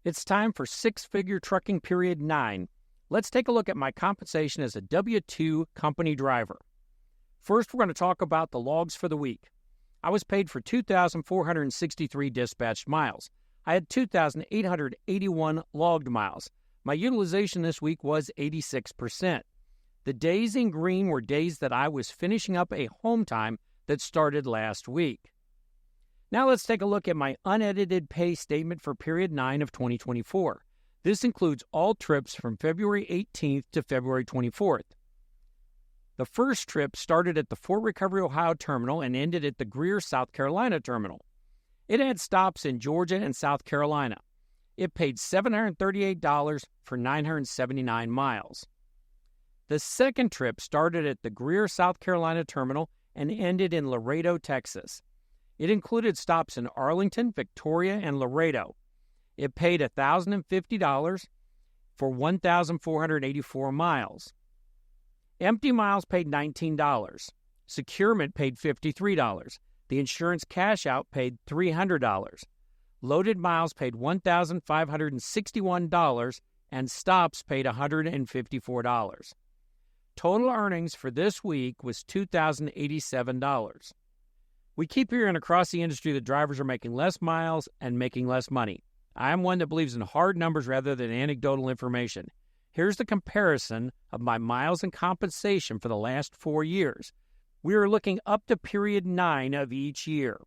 It's time for six-figure trucking period 9. Let's take a look at my compensation as a W-2 company driver. First, we're going to talk about the logs for the week. I was paid for 2,463 dispatched miles. I had 2,881 logged miles. My utilization this week was 86%. The days in green were days that I was finishing up a home time that started last week. Now let's take a look at my unedited pay statement for period 9 of 2024. This includes all trips from February 18th to February 24th. The first trip started at the Fort Recovery, Ohio terminal and ended at the Greer, South Carolina terminal. It had stops in Georgia and South Carolina. It paid $738 for 979 miles. The second trip started at the Greer, South Carolina terminal and ended in Laredo, Texas. It included stops in Arlington, Victoria, and Laredo. It paid $1,050 for 1,484 miles. Empty miles paid $19. Securement paid $53. The insurance cash out paid $300. Loaded miles paid $1,561, and stops paid $154. Total earnings for this week was $2,087. We keep hearing across the industry that drivers are making less miles and making less money. I am one that believes in hard numbers rather than anecdotal information. Here's the comparison of my miles and compensation for the last 4 years. We are looking up to period 9 of each year.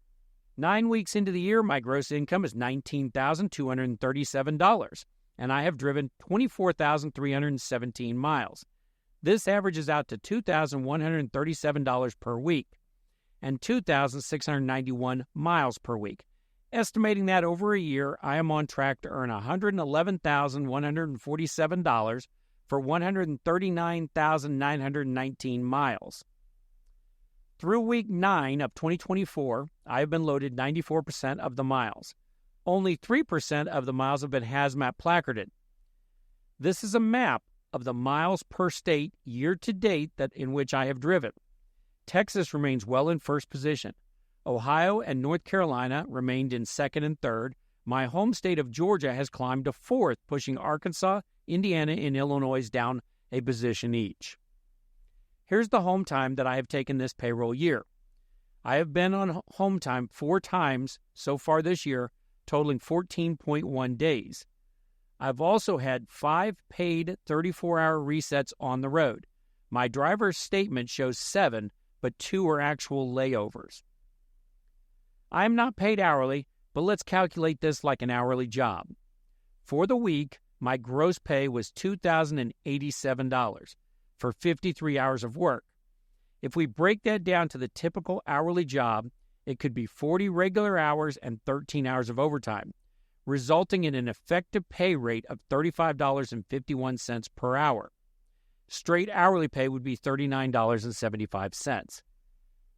9 weeks into the year, my gross income is $19,237, and I have driven 24,317 miles. This averages out to $2,137 per week and 2,691 miles per week. Estimating that over a year, I am on track to earn $111,147 for 139,919 miles. Through week 9 of 2024, I have been loaded 94% of the miles. Only 3% of the miles have been hazmat placarded. This is a map of the miles per state year to date in which I have driven. Texas remains well in first position. Ohio and North Carolina remained in second and third. My home state of Georgia has climbed to fourth, pushing Arkansas, Indiana, and Illinois down a position each. Here's the home time that I have taken this payroll year. I have been on home time 4 times so far this year, totaling 14.1 days. I've also had 5 paid 34-hour resets on the road. My driver's statement shows 7, but 2 are actual layovers. I am not paid hourly, but let's calculate this like an hourly job. For the week, my gross pay was $2,087 for 53 hours of work. If we break that down to the typical hourly job, it could be 40 regular hours and 13 hours of overtime, resulting in an effective pay rate of $35.51 per hour. Straight hourly pay would be $39.75.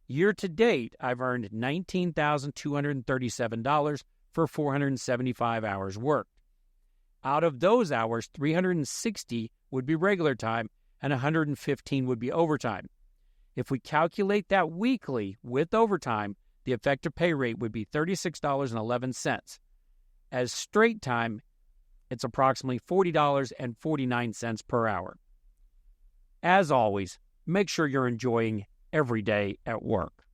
Year to date, I've earned $19,237 for 475 hours worked. Out of those hours, 360 would be regular time and 115 would be overtime. If we calculate that weekly with overtime, the effective pay rate would be $36.11. As straight time, it's approximately $40.49 per hour. As always, make sure you're enjoying every day at work.